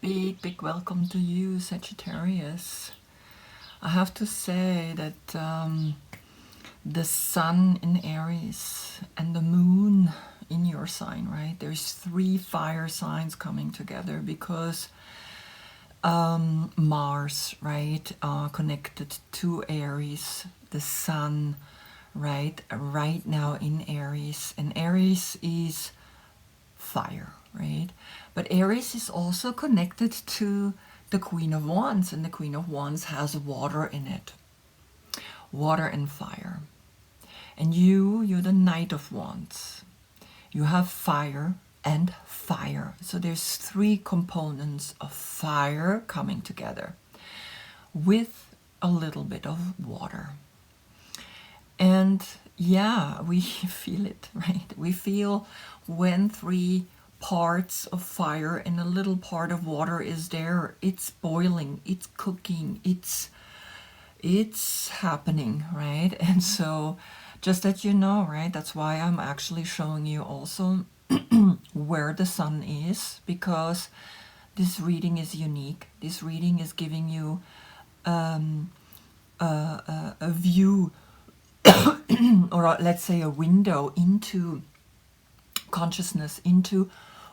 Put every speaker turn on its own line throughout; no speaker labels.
big welcome to you, Sagittarius. I have to say that the sun in Aries and the moon in your sign, right? There's 3 fire signs coming together because Mars, right, connected to Aries, the sun, right now in Aries. And Aries is fire, right? But Aries is also connected to the Queen of Wands, and the Queen of Wands has water in it. Water and fire. And you're the Knight of Wands. You have fire and fire. So there's 3 components of fire coming together with a little bit of water. And yeah, we feel it, right? We feel when 3 parts of fire and a little part of water is there. It's boiling, it's cooking, it's happening, right? And so just that you know, right, that's why I'm actually showing you also where the sun is, because this reading is unique. This reading is giving you a view or let's say a window into consciousness, into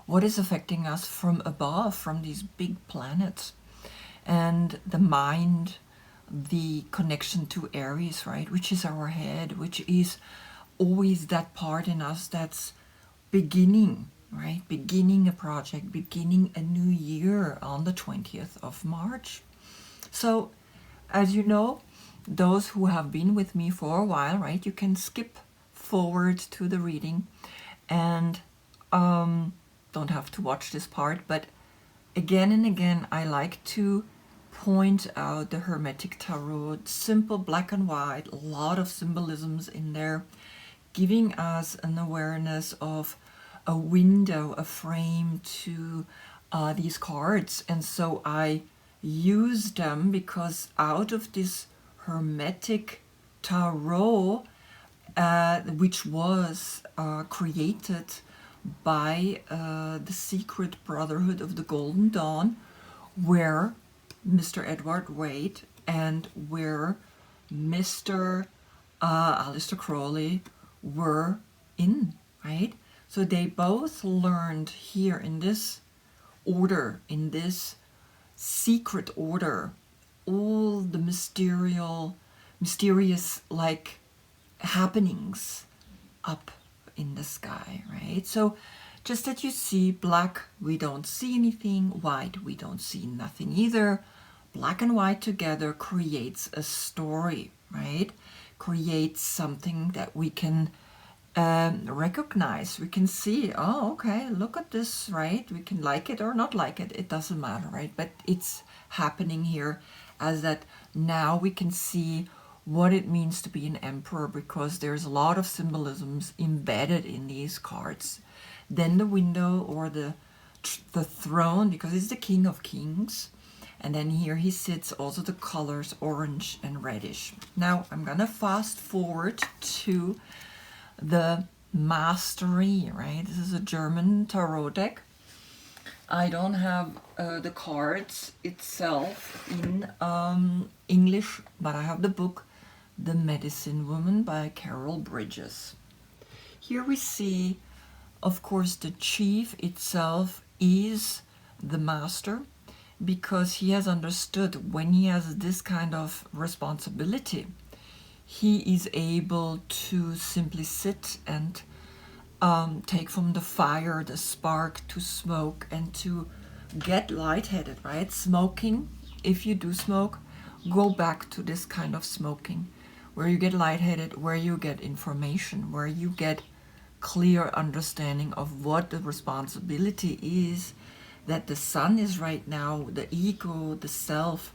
what is affecting us from above, from these big planets. And the mind, the connection to Aries, right, which is our head, which is always that part in us that's beginning, right, beginning a project, beginning a new year on the 20th of March. So as you know, those who have been with me for a while, right, you can skip forward to the reading and don't have to watch this part. But again and again, I like to point out the Hermetic Tarot, simple black and white, a lot of symbolisms in there, giving us an awareness of a window, a frame to these cards. And so I use them because out of this Hermetic Tarot, which was created by the Secret Brotherhood of the Golden Dawn, where Mr. Edward Wade and where Mr. Aleister Crowley were in, right? So they both learned here in this order, in this secret order, all the mysterious like happenings up in the sky, right? So just that you see black, we don't see anything, white, we don't see nothing either. Black and white together creates a story, right? Creates something that we can recognize. We can see, oh, okay, look at this, right? We can like it or not like it, it doesn't matter, right? But it's happening here as that now we can see what it means to be an emperor, because there's a lot of symbolisms embedded in these cards. Then the window or the throne, because it's the King of Kings. And then here he sits, also the colors orange and reddish. Now I'm gonna fast forward to the Mastery, right? This is a German tarot deck. I don't have the cards itself in English, but I have the book The Medicine Woman by Carol Bridges. Here we see, of course, the chief itself is the master, because he has understood when he has this kind of responsibility, he is able to simply sit and take from the fire the spark to smoke and to get lightheaded, right? Smoking, if you do smoke, go back to this kind of smoking where you get lightheaded, where you get information, where you get clear understanding of what the responsibility is, that the sun is right now, the ego, the self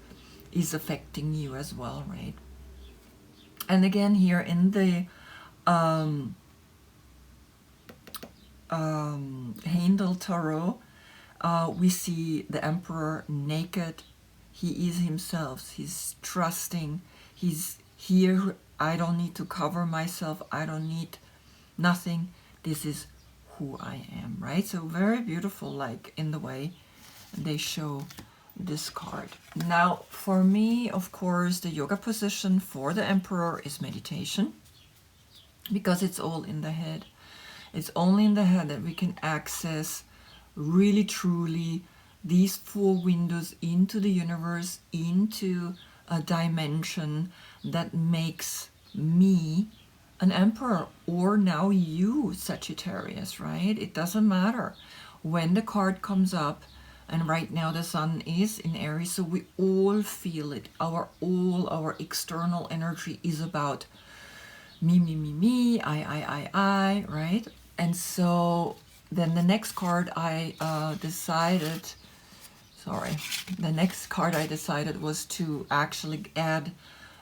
is affecting you as well, right? And again, here in the Handel Tarot, we see the emperor naked. He is himself. He's trusting. He's here. I don't need to cover myself. I don't need nothing. This is who I am, right? So very beautiful, like in the way they show this card. Now, for me, of course, the yoga position for the Emperor is meditation, because it's all in the head. It's only in the head that we can access really truly these 4 windows into the universe, into a dimension that makes me an Emperor, or now you, Sagittarius, right? It doesn't matter when the card comes up. And right now the sun is in Aries, so we all feel it. Our external energy is about me, I, right? And so then the next card I decided was to actually add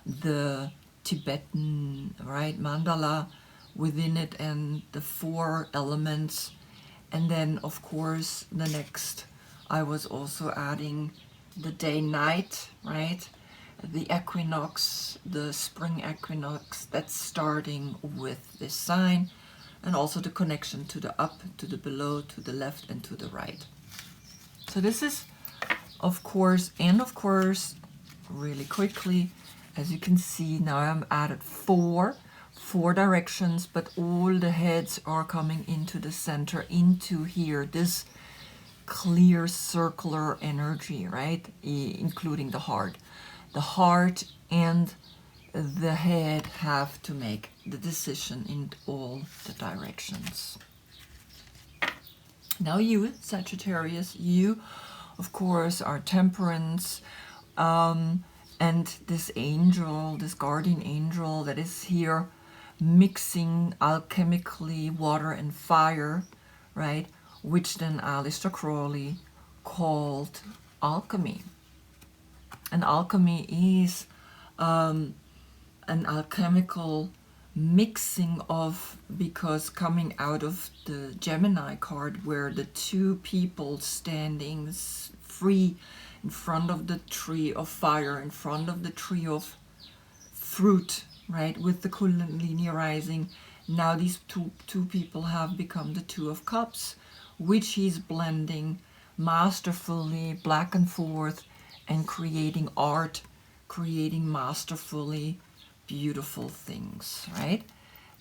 the Tibetan, right, mandala within it, and the 4 elements. And then of course the next, I was also adding the day-night, right? The equinox, the spring equinox, that's starting with this sign, and also the connection to the up, to the below, to the left, and to the right. So this is, of course, really quickly, as you can see, now I'm added 4 directions, but all the heads are coming into the center, into here, this clear circular energy, right? Including the heart. The heart and the head have to make the decision in all the directions. Now you, Sagittarius, you, of course, are Temperance, and this angel, this guardian angel that is here mixing alchemically water and fire, right? Which then Aleister Crowley called alchemy. And alchemy is an alchemical mixing of, because coming out of the Gemini card, where the 2 people standing free in front of the tree of fire, in front of the tree of fruit, right, with the Kundalini rising. Now these two people have become the 2 of Cups, which he's blending masterfully back and forth and creating art, creating masterfully beautiful things, right?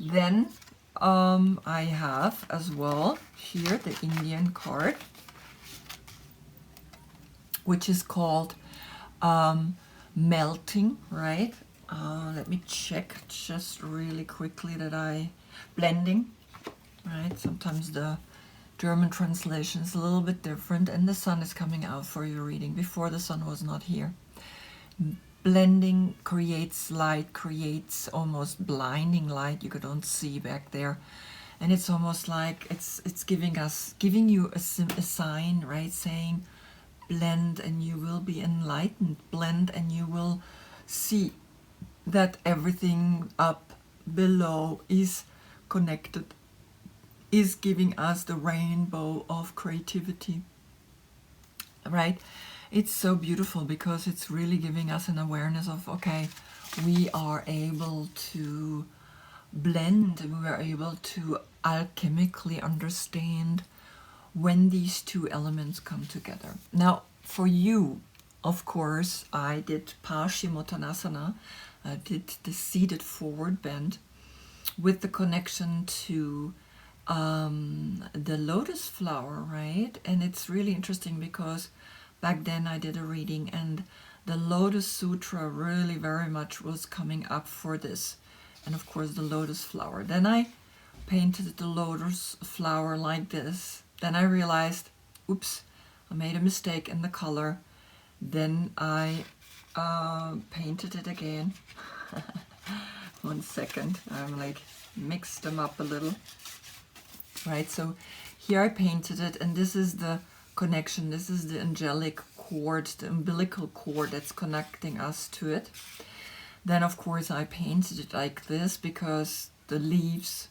Then I have as well here the Indian card, which is called melting, right? Let me check just really quickly that blending, right? Sometimes the German translation is a little bit different, and the sun is coming out for your reading. Before, the sun was not here. Blending creates light, creates almost blinding light. You don't see back there, and it's almost like it's giving you a sign, right? Saying, blend and you will be enlightened. Blend and you will see that everything up below is connected, is giving us the rainbow of creativity, right? It's so beautiful because it's really giving us an awareness of, okay, we are able to blend, we are able to alchemically understand when these 2 elements come together. Now, for you, of course, I did Paschimottanasana, I did the seated forward bend with the connection to the lotus flower, right? And it's really interesting because back then I did a reading and the Lotus Sutra really very much was coming up for this. And of course the lotus flower. Then I painted the lotus flower like this. Then I realized, oops, I made a mistake in the color. Then I painted it again. 1 second, I'm like mixed them up a little. Right, so here I painted it, and this is the connection. This is the angelic cord, the umbilical cord that's connecting us to it. Then of course I painted it like this because the leaves,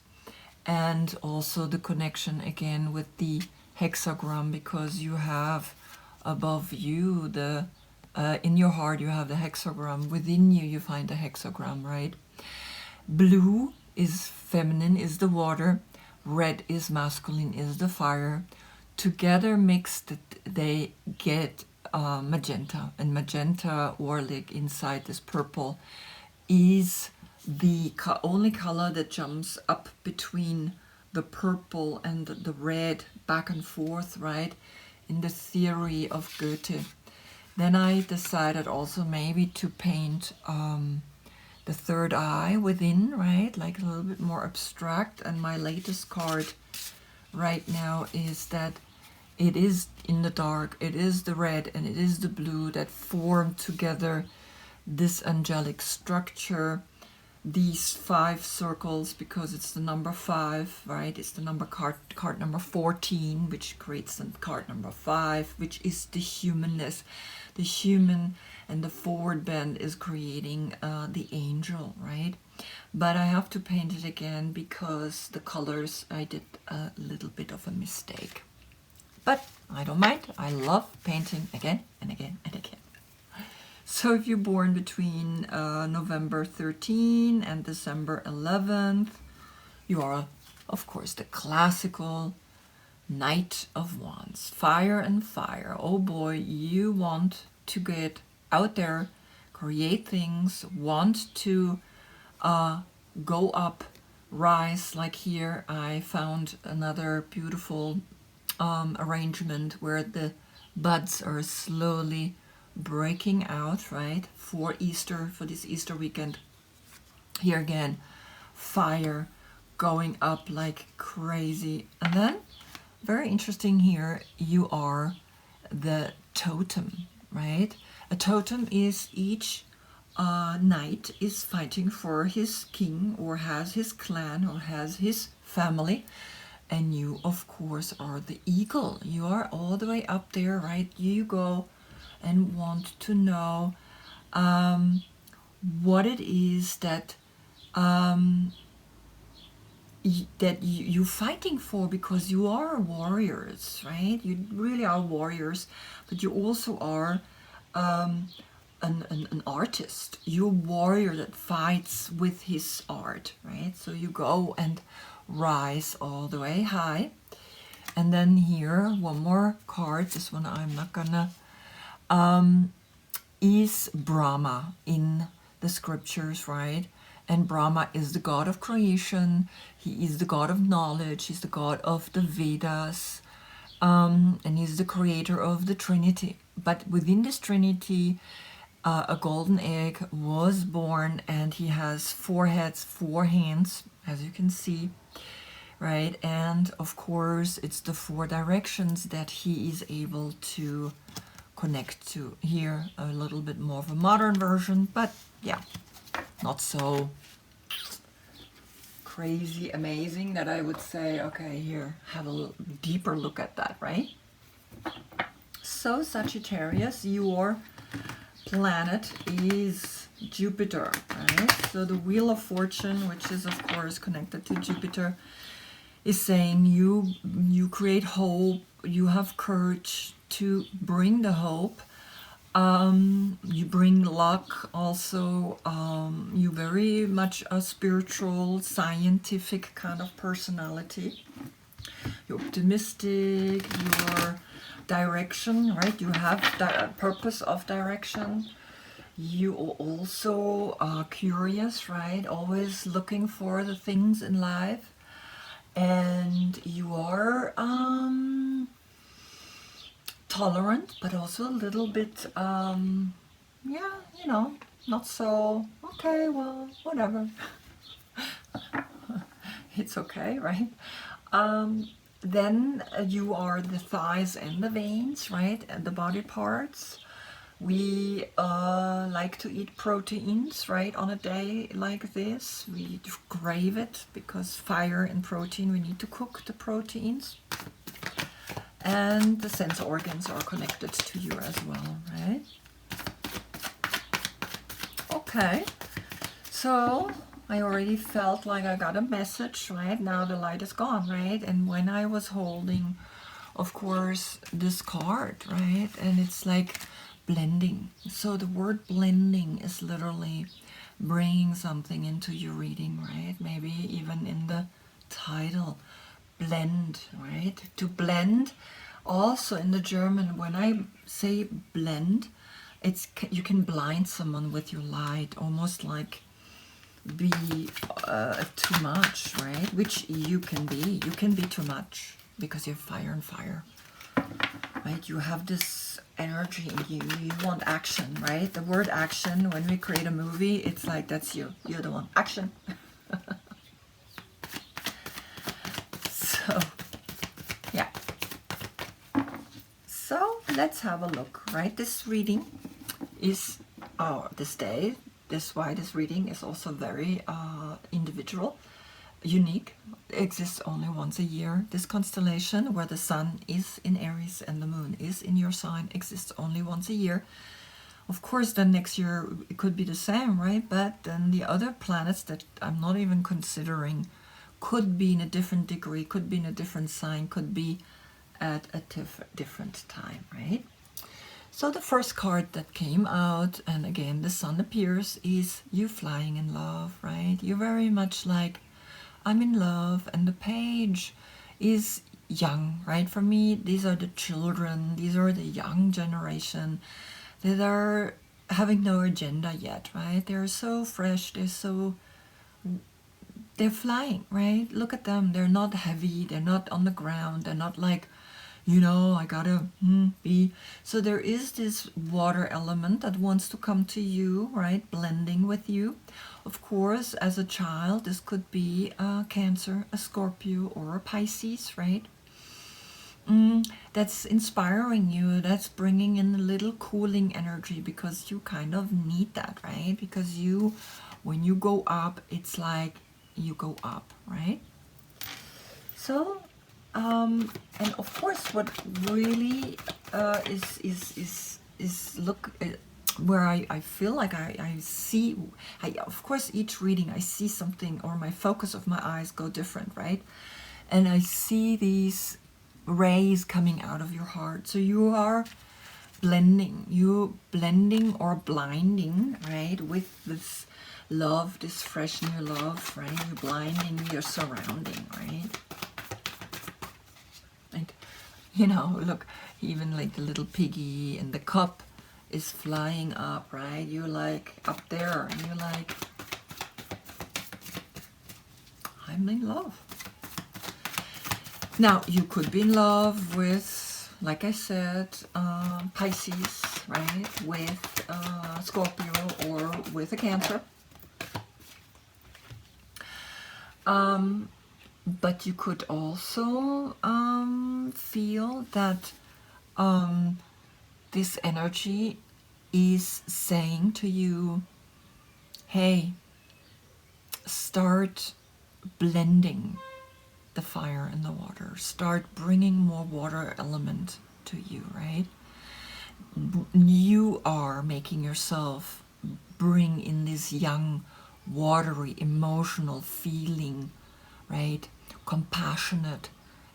and also the connection again with the hexagram, because you have above you the in your heart you have the hexagram, within you find the hexagram, right? Blue is feminine, is the water. Red is masculine, is the fire. together mixed, they get magenta. And magenta, or like inside this purple, is the only color that jumps up between the purple and the red, back and forth, right, in the theory of Goethe. Then I decided also maybe to paint the third eye within, right, like a little bit more abstract. And my latest card right now is that it is in the dark, it is the red and it is the blue that form together this angelic structure, these 5 circles, because it's the number 5, right? It's the number card number 14, which creates the card number 5, which is the humanness, the human, and the forward bend is creating the angel, right? But I have to paint it again because the colors, I did a little bit of a mistake. But I don't mind. I love painting again and again and again. So if you're born between November 13 and December 11th, you are, of course, the classical Knight of Wands. Fire and fire. Oh boy, you want to get out there, create things, want to go up, rise. Like here, I found another beautiful arrangement where the buds are slowly breaking out, right, for Easter, for this Easter weekend. Here again, fire going up like crazy. And then, very interesting here, you are the totem, right? A totem is each knight is fighting for his king, or has his clan, or has his family. And you, of course, are the eagle. You are all the way up there, right? You go and want to know what it is that you're fighting for, because you are warriors, right? You really are warriors, but you also are an artist. You're a warrior that fights with his art, right? So you go and rise all the way high. And then here, one more card, this one I'm not gonna, is Brahma in the scriptures, right? And Brahma is the god of creation. He is the god of knowledge. He's the god of the Vedas. And he's the creator of the Trinity. But within this Trinity, a golden egg was born, and he has 4 heads, 4 hands, as you can see, right? And of course, it's the 4 directions that he is able to connect to. Here, a little bit more of a modern version, but yeah, not so crazy amazing that I would say, okay, here, have a little deeper look at that, right? So Sagittarius, your planet is Jupiter, right? So the Wheel of Fortune, which is of course connected to Jupiter, is saying you create hope, you have courage to bring the hope, you bring luck also, you very much a spiritual, scientific kind of personality. You're optimistic, your direction, right? You have purpose of direction. You also are curious, right? Always looking for the things in life. And you are tolerant, but also a little bit, yeah, you know, not so, okay, well, whatever. It's okay, right? Then you are the thighs and the veins, right? And the body parts. We like to eat proteins, right? On a day like this, we crave it, because fire and protein, we need to cook the proteins. And the sense organs are connected to you as well, right? Okay, so I already felt like I got a message, right? Now the light is gone, right? And when I was holding, of course, this card, right? And it's like blending. So the word blending is literally bringing something into your reading, right? Maybe even in the title, blend, right? To blend Also in the German, when I say blend, it's you can blind someone with your light, almost like be too much, right? Which you can be. You can be too much because you're fire and fire, right? You have this energy in you. You want action, right? The word action, when we create a movie, it's like that's you. You're the one. Action. So, yeah. So let's have a look, right? This reading is this day. This why this reading is also very individual, unique. It exists only once a year. This constellation where the sun is in Aries and the moon is in your sign exists only once a year. Of course, then next year it could be the same, right? But then the other planets that I'm not even considering could be in a different degree, could be in a different sign, could be at a different time, right? So the first card that came out, and again the sun appears, is you flying in love, right? You're very much like, I'm in love, and the page is young, right? For me, these are the children, these are the young generation that are having no agenda yet, right? They're so fresh, they're flying, right? Look at them, they're not heavy, they're not on the ground, they're not like, I gotta be. So there is this water element that wants to come to you, right? Blending with you. Of course, as a child, this could be a Cancer, a Scorpio, or a Pisces, right? That's inspiring you. That's bringing in a little cooling energy because you kind of need that, right? Because when you go up, it's like you go up, right? So, and of course, what really is look where I feel like I see, of course, each reading I see something, or my focus of my eyes go different, right? And I see these rays coming out of your heart. So you are blending or blinding, right, with this love, this fresh new love, right? You're blinding your surrounding, right? And look, even like the little piggy and the cup is flying up, right? You're like up there, and you're like, I'm in love. Now, you could be in love with, like I said, Pisces, right? With Scorpio, or with a Cancer. But you could also feel that this energy is saying to you, hey, start blending the fire and the water. Start bringing more water element to you, right? You are making yourself bring in this young, watery, emotional feeling, right? Compassionate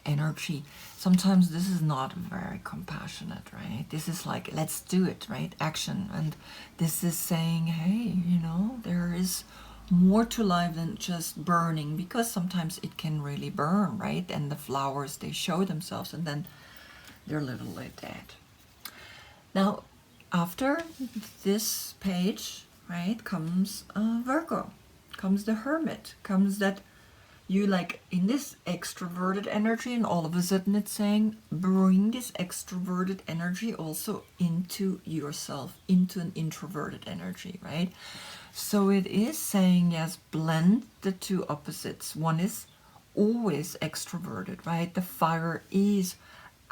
energy. Sometimes this is not very compassionate, right? This is like, let's do it, right? Action. And this is saying, hey, there is more to life than just burning, because sometimes it can really burn, right? And the flowers, they show themselves and then they're literally dead. Now, after this page, right, comes Virgo, comes the Hermit, comes that you like in this extroverted energy, and all of a sudden it's saying, bring this extroverted energy also into yourself, into an introverted energy, right? So it is saying, yes, blend the two opposites. One is always extroverted, right? The fire is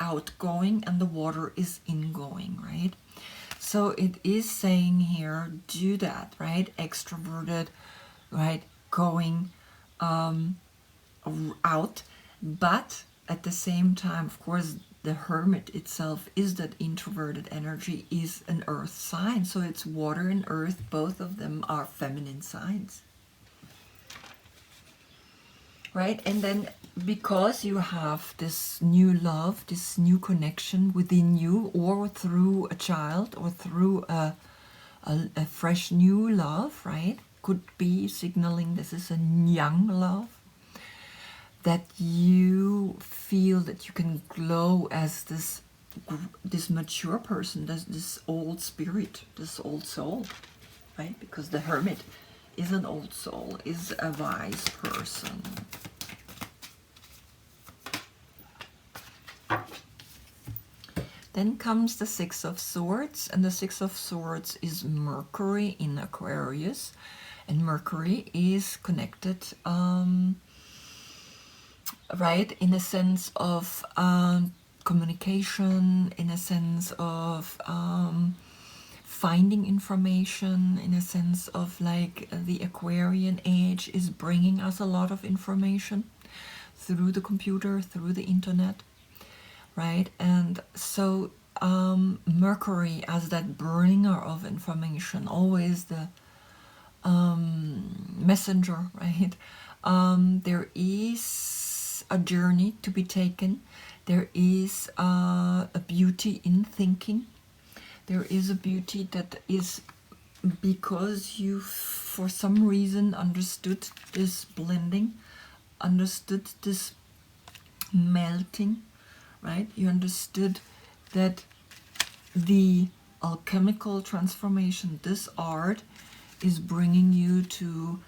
outgoing and the water is ingoing, right? So it is saying here, do that, right? Extroverted, right? Going out, but at the same time, of course, the Hermit itself is that introverted energy, is an earth sign. So it's water and earth, both of them are feminine signs, right? And then because you have this new love, this new connection within you, or through a child, or through a fresh new love, right? Could be signaling this is a young love. that you feel that you can glow as this mature person, this old spirit, this old soul, right? Because the hermit is an old soul, is a wise person. Then comes the Six of Swords, and the Six of Swords is Mercury in Aquarius, and Mercury is connected, right, in a sense of communication, in a sense of finding information, in a sense of like the Aquarian age is bringing us a lot of information through the computer, through the internet, right? And so Mercury as that bringer of information, always the messenger, right? There is a journey to be taken. There is a beauty in thinking. There is a beauty that is because you, for some reason, understood this blending, understood this melting, right? You understood that the alchemical transformation, this art, is bringing you to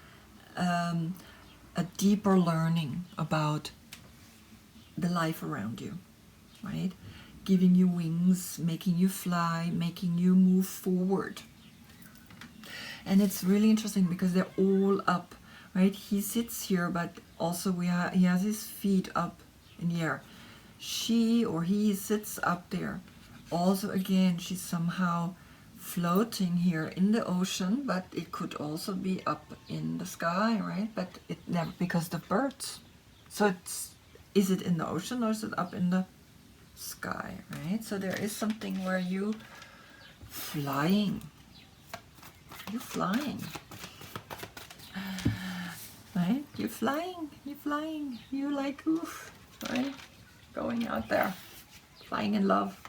a deeper learning about the life around you, right? Giving you wings, making you fly, making you move forward. And it's really interesting because they're all up, right? He sits here, but also he has his feet up in the air. She or he sits up there. Also, again, she's somehow floating here in the ocean, but it could also be up in the sky, right? But it never, because the birds. So is it in the ocean or is it up in the sky, right? So there is something where you're flying, right? You're flying, you're like, oof, right? Going out there, flying in love.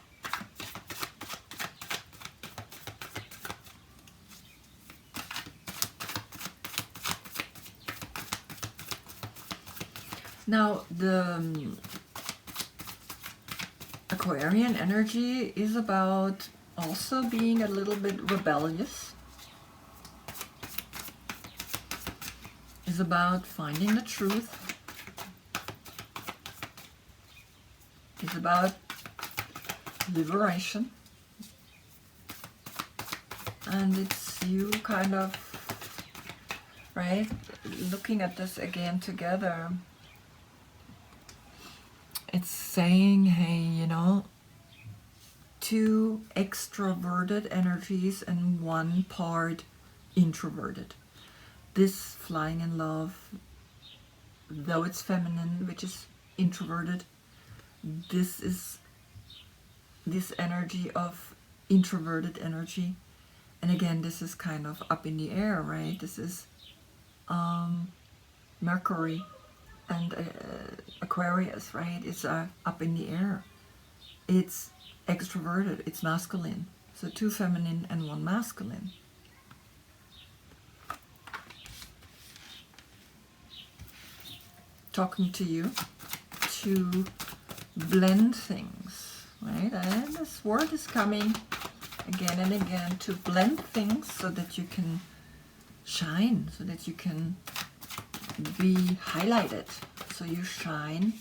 Now, the Aquarian energy is about also being a little bit rebellious. Is about finding the truth. Is about liberation. And it's you kind of, right, looking at this again together. It's saying, hey, you know, two extroverted energies and one part introverted. This flying in love, though it's feminine, which is introverted, this is this energy of introverted energy. And again, this is kind of up in the air, right? This is Mercury and Aquarius, right? It's up in the air. It's extroverted, it's masculine. So two feminine and one masculine. Talking to you to blend things, right? And this word is coming again and again, to blend things so that you can shine, so that you can be highlighted, so you shine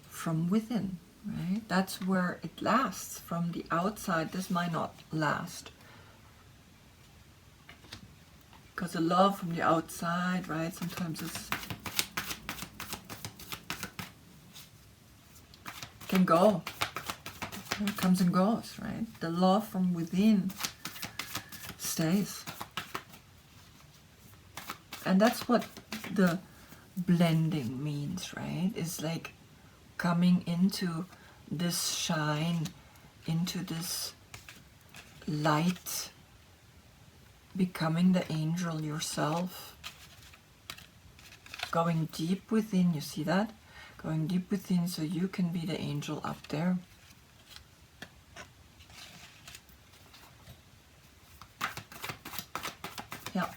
from within, right? That's where it lasts. From the outside, this might not last, because the love from the outside, right, sometimes it's can go, it comes and goes, right? The love from within stays. And that's what the blending means, right? It's like coming into this shine, into this light, becoming the angel yourself, going deep within. You see that? Going deep within so you can be the angel up there. Yeah.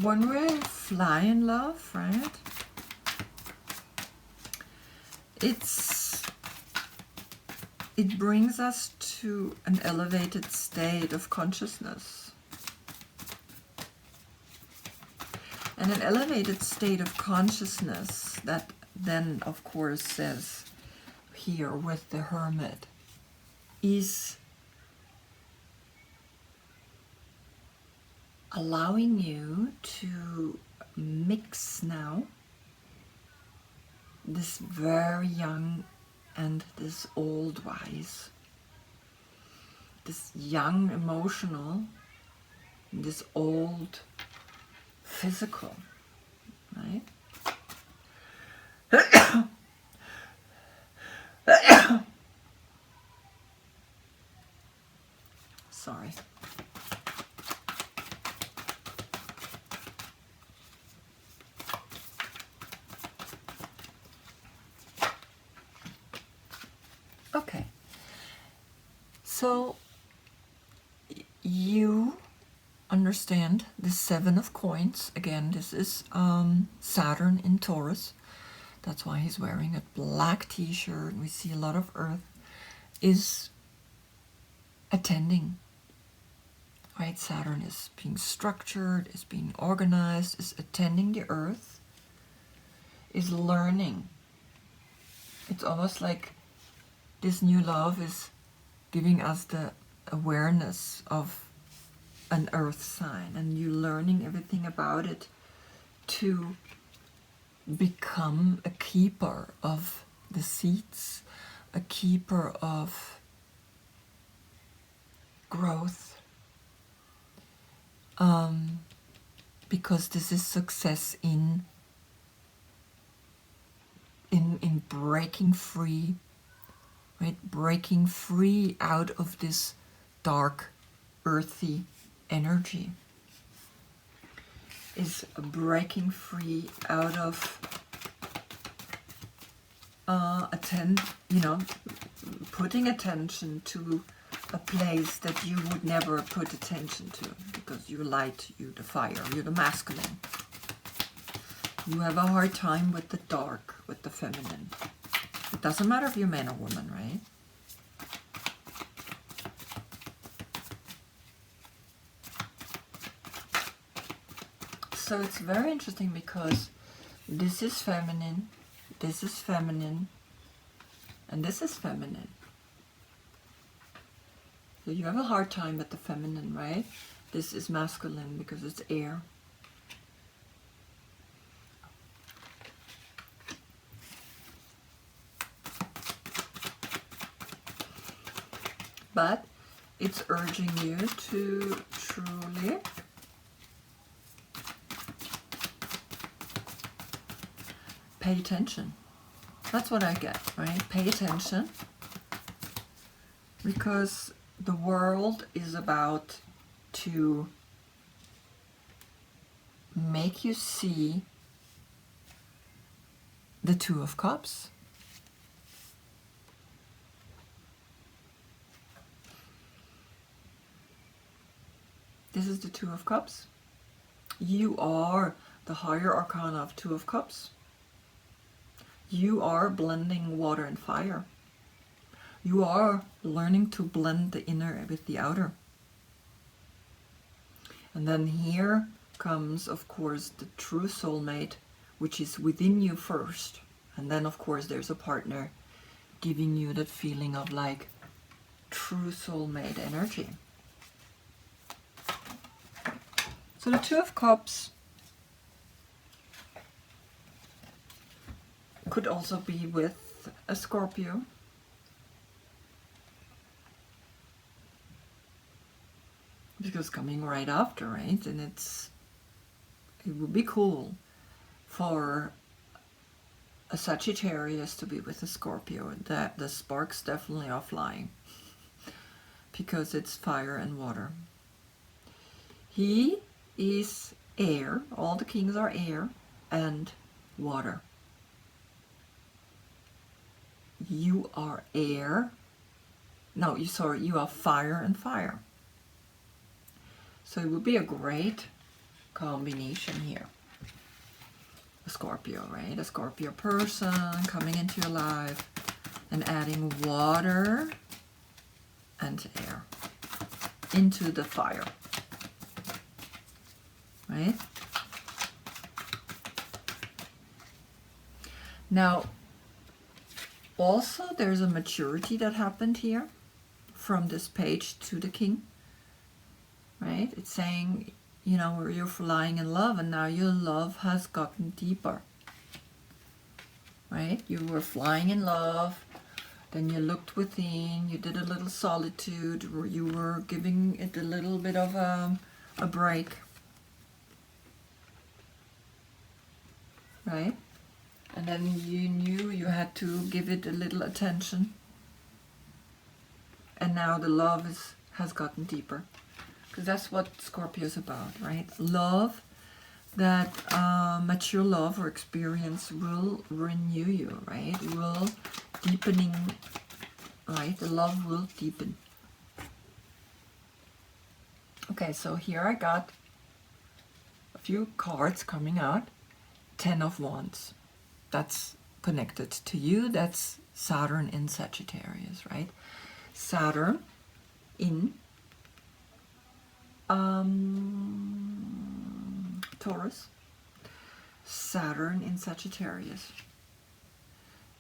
when we fly in love, right, it brings us to an elevated state of consciousness. And an elevated state of consciousness that then, of course, says here with the Hermit, is allowing you to mix now this very young and this old wise, this young emotional, this old physical, right? Sorry. Okay, so you understand the Seven of Coins. Again, this is Saturn in Taurus. That's why he's wearing a black t-shirt. We see a lot of earth is attending, right? Saturn is being structured, is being organized, is attending the earth, is learning. It's almost like this new love is giving us the awareness of an earth sign, and you learning everything about it to become a keeper of the seeds, a keeper of growth, because this is success in breaking free, right? Breaking free out of this dark, earthy energy. Is breaking free out of putting attention to a place that you would never put attention to, because you're light, you're the fire, you're the masculine. You have a hard time with the dark, with the feminine. It doesn't matter if you're man or woman, right? So it's very interesting because this is feminine, and this is feminine. So you have a hard time with the feminine, right? This is masculine because it's air. But it's urging you to truly pay attention. That's what I get, right? Pay attention. Because the world is about to make you see the Two of Cups. This is the Two of Cups. You are the higher arcana of Two of Cups. You are blending water and fire. You are learning to blend the inner with the outer. And then here comes, of course, the true soulmate, which is within you first. And then, of course, there's a partner giving you that feeling of like true soulmate energy. So the Two of Cups could also be with a Scorpio. Because coming right after, right? And it would be cool for a Sagittarius to be with a Scorpio. That the sparks definitely are flying because it's fire and water. He is air. All the kings are air and water. You are air. No, you are fire and fire. So it would be a great combination here. A Scorpio, right? A Scorpio person coming into your life and adding water and air into the fire, right? Now, also there's a maturity that happened here from this page to the king, right? It's saying, you know, you're flying in love and now your love has gotten deeper, right? You were flying in love, then you looked within, you did a little solitude, you were giving it a little bit of a break, right? And then you knew you had to give it a little attention. And now the love has gotten deeper. Because that's what Scorpio is about, right? Love, that mature love or experience will renew you, right? Will deepening, right? The love will deepen. Okay, so here I got a few cards coming out. 10 of Wands. That's connected to you. That's Saturn in Sagittarius, right? Saturn in Taurus. Saturn in Sagittarius.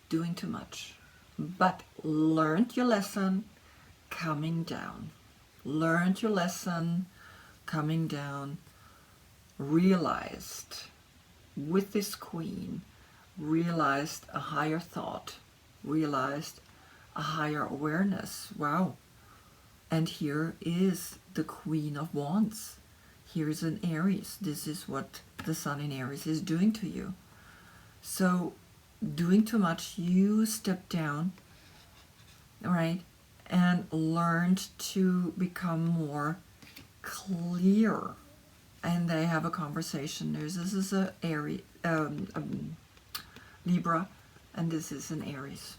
Doing too much. But learned your lesson, coming down. Learned your lesson, coming down. Realized with this queen, realized a higher thought, realized a higher awareness. Wow. And here is the Queen of Wands. Here's an Aries. This is what the Sun in Aries is doing to you. So, doing too much, you step down, right, and learned to become more clear. And they have a conversation. This is a Aries, Libra, and this is an Aries.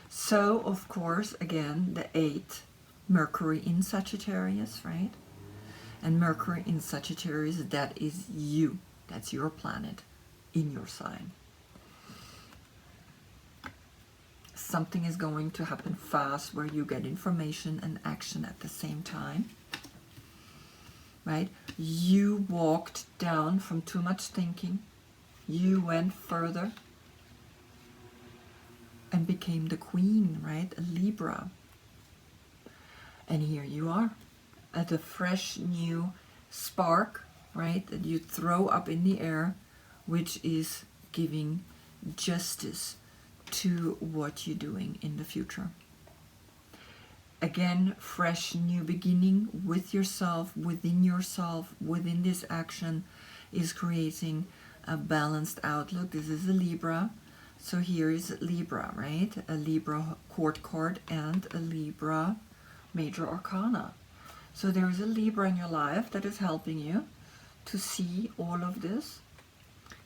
So, of course, again, the 8, Mercury in Sagittarius, right? And Mercury in Sagittarius, that is you. That's your planet in your sign. Something is going to happen fast where you get information and action at the same time, right? You walked down from too much thinking. You went further and became the queen, right? A Libra. And here you are at a fresh new spark, right? That you throw up in the air, which is giving justice to what you're doing in the future. Again, fresh new beginning with yourself, within this action is creating a balanced outlook. This is a Libra. So here is Libra, right? A Libra court card and a Libra major arcana. So there is a Libra in your life that is helping you to see all of this.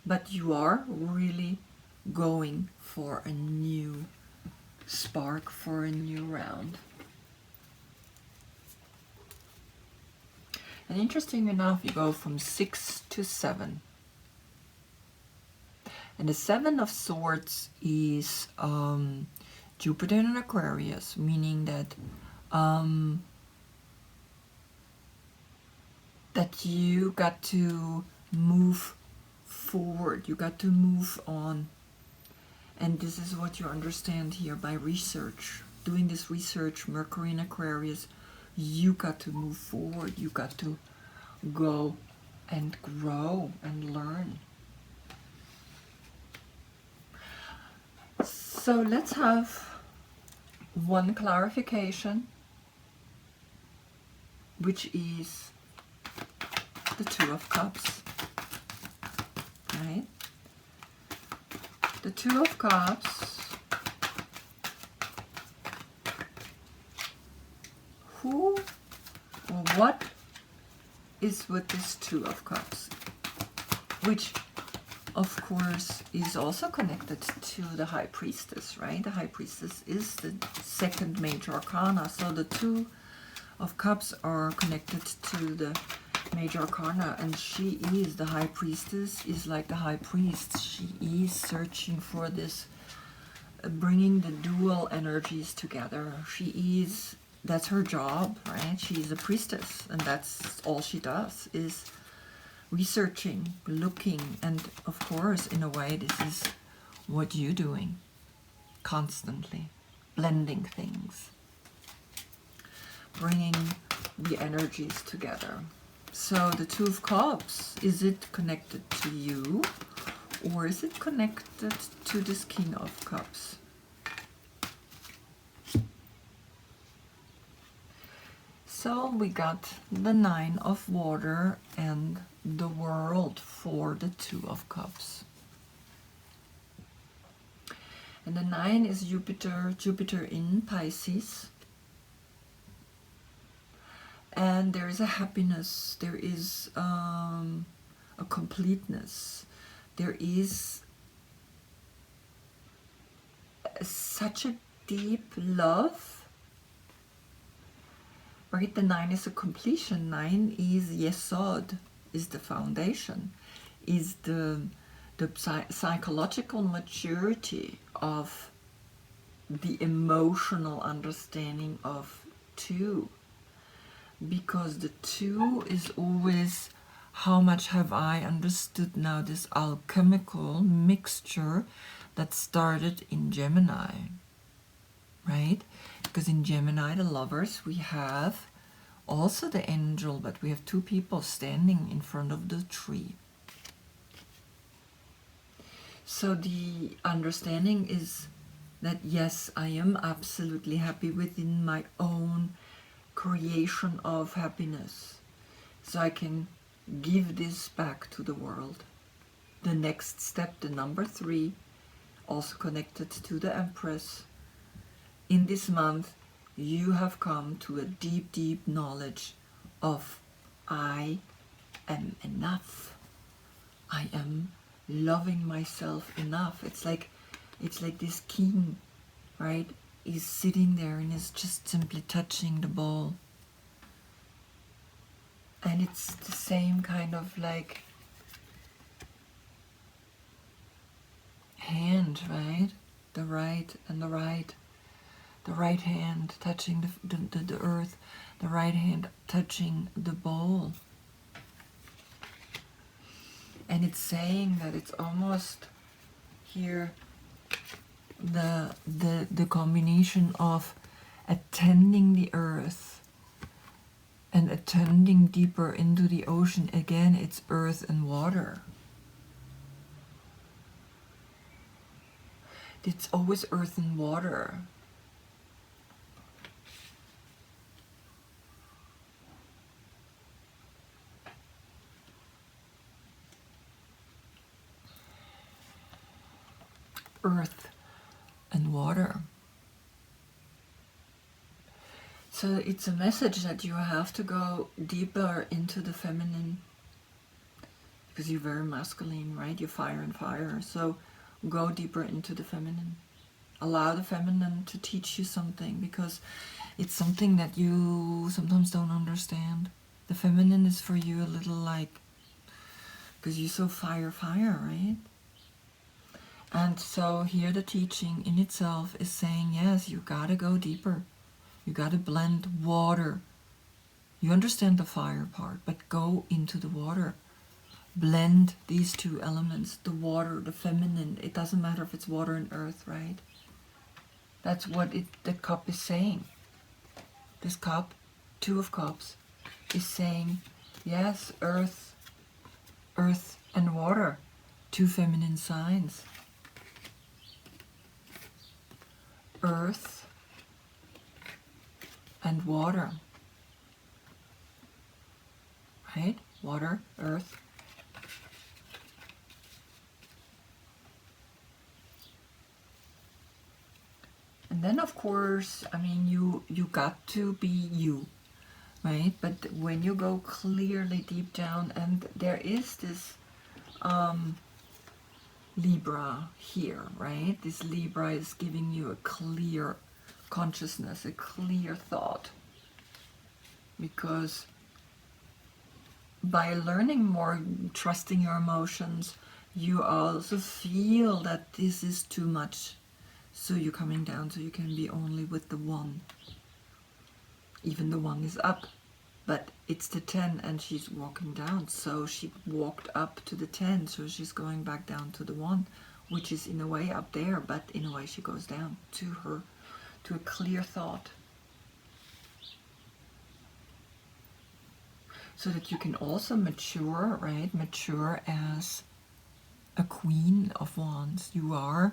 But you are really going for a new spark, for a new round. And interesting enough, you go from 6 to 7. And the 7 of Swords is Jupiter in Aquarius, meaning that that you got to move forward, you got to move on. And this is what you understand here by research. Doing this research, Mercury in Aquarius, you got to move forward, you got to go and grow and learn. So let's have one clarification, which is the 2 of Cups, right? The 2 of Cups, who or what is with this 2 of Cups, which of course is also connected to the High Priestess, right? The High Priestess is the 2nd major arcana, so the 2 of Cups are connected to the major arcana, and she is the high priestess, is like the high priest. She is searching for this, bringing the dual energies together. She is, that's her job, right? She is a priestess, and that's all she does, is researching, looking, and of course, in a way, this is what you're doing constantly, blending things, bringing the energies together. So the Two of Cups, is it connected to you, or is it connected to this King of Cups? So we got the Nine of Water and the World for the Two of Cups. And the 9 is Jupiter in Pisces. And there is a happiness, there is a completeness, there is such a deep love, right? The 9 is a completion. 9 is Yesod, is the foundation, is the psychological maturity of the emotional understanding of 2. Because the 2 is always, how much have I understood now this alchemical mixture that started in Gemini, right? Because in Gemini, the lovers, we have also the angel, but we have 2 people standing in front of the tree. So the understanding is that yes, I am absolutely happy within my own creation of happiness, so I can give this back to the world. The next step, the number 3, also connected to the Empress. In this month, you have come to a deep, deep knowledge of I am enough. I am loving myself enough. It's like this king, right? Is sitting there and is just simply touching the ball. And it's the same kind of like hand, right? The right and the right. The right hand touching the earth, the right hand touching the ball. And it's saying that it's almost here the combination of attending the earth and attending deeper into the ocean. Again, it's earth and water. It's always earth and water. Earth and water. So it's a message that you have to go deeper into the feminine, because you're very masculine, right? You're fire and fire. So go deeper into the feminine. Allow the feminine to teach you something, because it's something that you sometimes don't understand. The feminine is for you a little like, because you're so fire, right? And so here the teaching in itself is saying, yes, you gotta go deeper. You gotta blend water. You understand the fire part, but go into the water. Blend these 2 elements, the water, the feminine. It doesn't matter if it's water and earth, right? That's what the cup is saying. This cup, 2 of Cups, is saying, yes, earth and water, 2 feminine signs. Earth and water, right? Water, earth. And then of course, I mean, you got to be you, right? But when you go clearly deep down, and there is this Libra here, right? This Libra is giving you a clear consciousness, a clear thought, because by learning more, trusting your emotions, you also feel that this is too much. So you're coming down so you can be only with the 1. Even the 1 is up, but it's the 10 and she's walking down. So she walked up to the 10, so she's going back down to the 1, which is in a way up there, but in a way she goes down to her, to a clear thought. So that you can also mature, right? Mature as a Queen of Wands. You are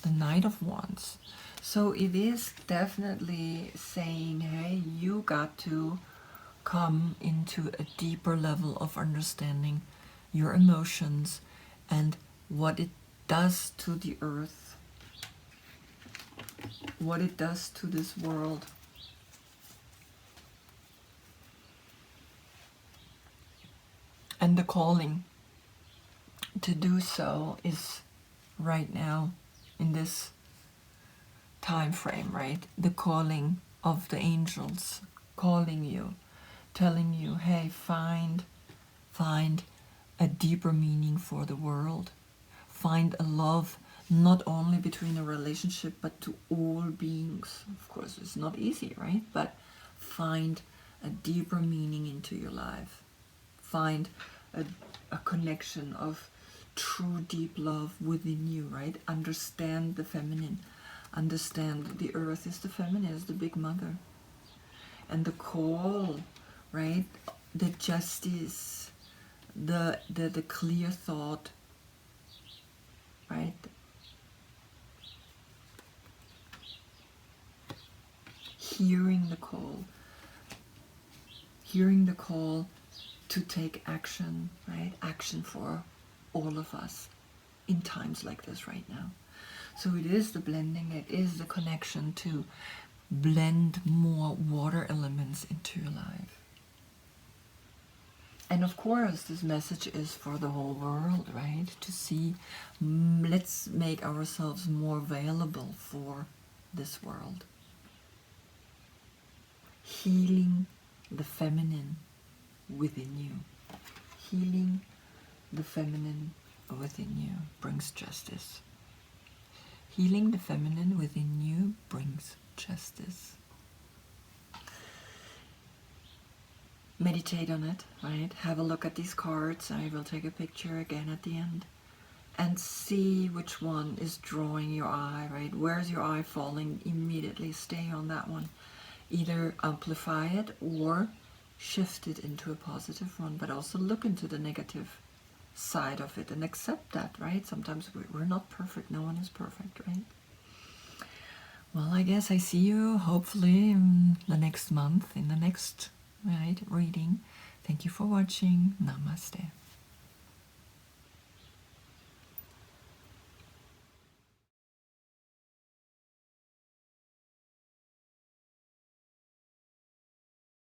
the Knight of Wands. So it is definitely saying, hey, you got to come into a deeper level of understanding your emotions and what it does to the earth, what it does to this world. And the calling to do so is right now in this time frame, right? The calling of the angels calling you, telling you, hey, find a deeper meaning for the world. Find a love not only between a relationship but to all beings. Of course, it's not easy, right? But find a deeper meaning into your life. Find a connection of true deep love within you, right? Understand the feminine. Understand the earth is the feminine, is the big mother. And the call, right? The justice, the clear thought, right? Hearing the call to take action, right? Action for all of us in times like this right now. So it is the blending, it is the connection to blend more water elements into your life. And of course, this message is for the whole world, right? To see, let's make ourselves more available for this world. Healing the feminine within you. Healing the feminine within you brings justice. Healing the feminine within you brings justice. Meditate on it, right? Have a look at these cards. I will take a picture again at the end. And see which one is drawing your eye, right? Where's your eye falling? Immediately stay on that one. Either amplify it or shift it into a positive one, but also look into the negative side of it and accept that, right? Sometimes we're not perfect. No one is perfect, right? Well, I guess I see you hopefully in the next month, in the next reading. Thank you for watching. Namaste.